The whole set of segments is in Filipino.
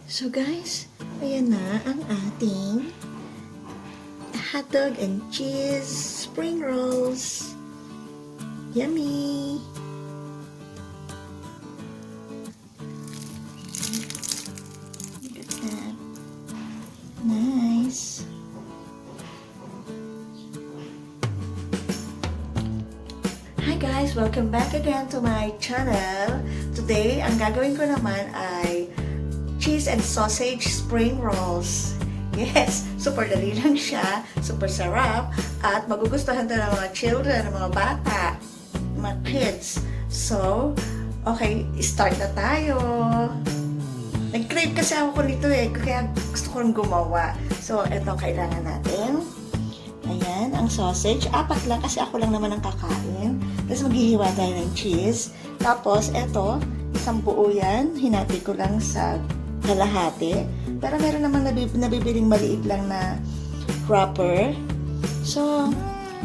So guys, ayan na ang ating hotdog and cheese spring rolls. Yummy! Look at that. Nice. Hi guys! Welcome back again to my channel. Today, ang gagawin ko naman ay Cheese and Sausage Springrolls. Yes, super dali lang siya, super sarap, at magugustuhan to ng mga children, ng mga bata, mga kids. So, okay, start na tayo. Nag-crave kasi ako nito kaya gusto ko rin gumawa. So, ito kailangan natin. Ayan, ang sausage. 4 lang kasi ako lang naman ang kakain. Tapos maghihiwa tayo ng cheese. Tapos, ito, isang buo yan. Hinati ko lang sa kalahati. Pero meron namang nabibiling maliit lang na wrapper. So,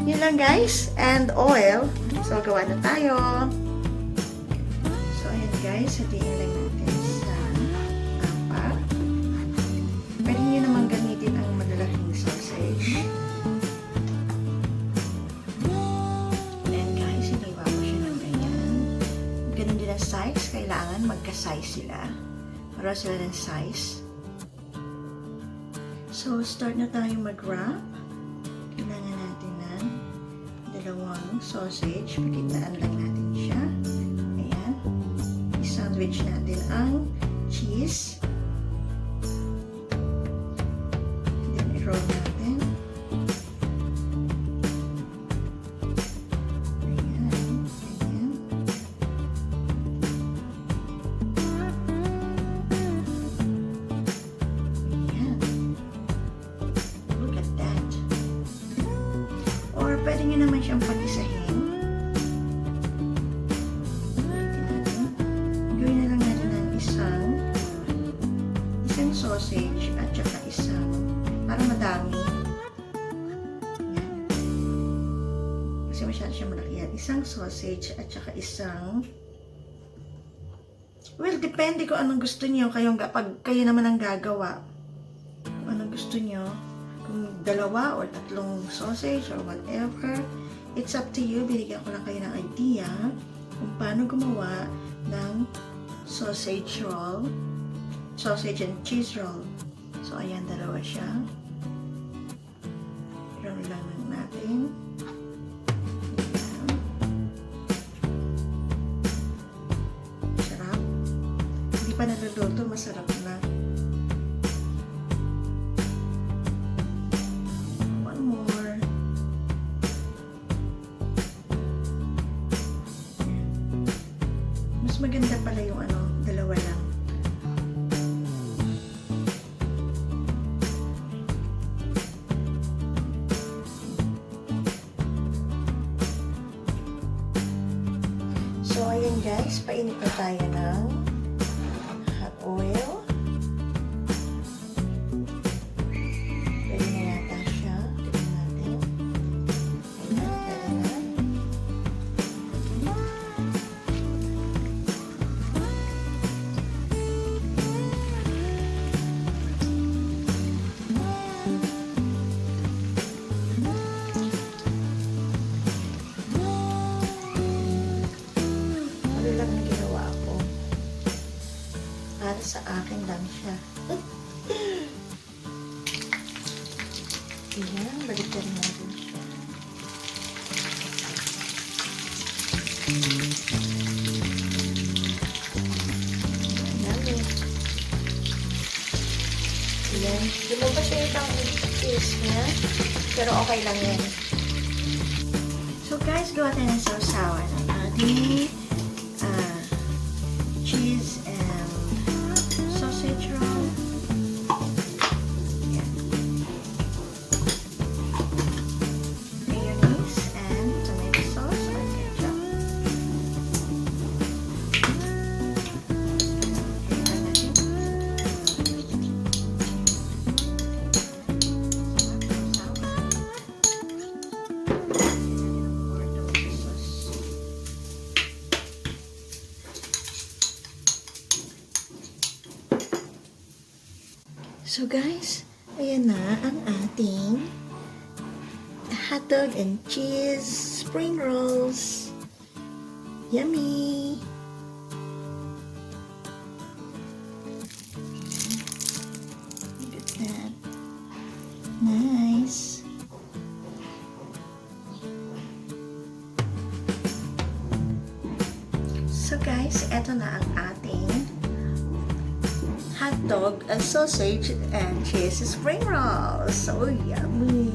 yun lang guys. And oil. So, gawa na tayo. So, ayan guys. Hatiin lang natin sa 4. Pwede nyo namang gamitin ang malalaking sausage. Ayan guys. Hiniwa ko siya ng ganyan. Ganun din ang size. Kailangan magka-size sila. Para sila ng size. So, start na tayo mag-wrap. Kailangan natin ng 2 sausage. Pakitaan lang natin siya. Ayan. I-sandwich natin ang cheese. Then, i-roll natin. Pwede nyo naman siyang pag-isahin. Gawin na lang natin ng isang sausage at saka para madami. Yan. Kasi masyado siya malaki yan. Isang sausage at saka well, depende kung anong gusto niyo. Pag kayo naman ang gagawa. Kung anong gusto niyo. Kung 2 or 3 sausage or whatever, it's up to you. Binigyan ko lang kayo ng idea kung paano gumawa ng sausage roll, sausage and cheese roll. So, ayan, 2 siya. Roll lang natin. Ayan. Sarap. Hindi pa naluluto, masarap na. Maganda pala yung 2 lang. So, ayan guys, painit na tayo ng hot oil. Pwede na yata siya. Tignan natin. Ayan, pwede na. Para sa akin lang siya. Ayan, balikan natin siya. Ayan. Lumabas siya yung taste niya. Pero okay lang yan. So guys, gawa tayo ng sausawan ng ating cheese and sausage roll. Yan. Mayonnaise and tomato sauce or ketchup. So guys, ayan na ang ating hotdog and cheese spring rolls. Yummy! Look at that. Nice. So guys, eto na ang ating hotdog, sausage, and cheese spring rolls. So yummy!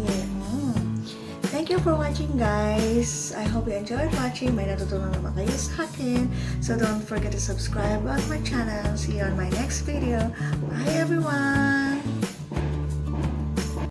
Thank you for watching, guys. I hope you enjoyed watching. May natutunan naman kayo sa akin. So don't forget to subscribe on my channel. See you on my next video. Bye, everyone!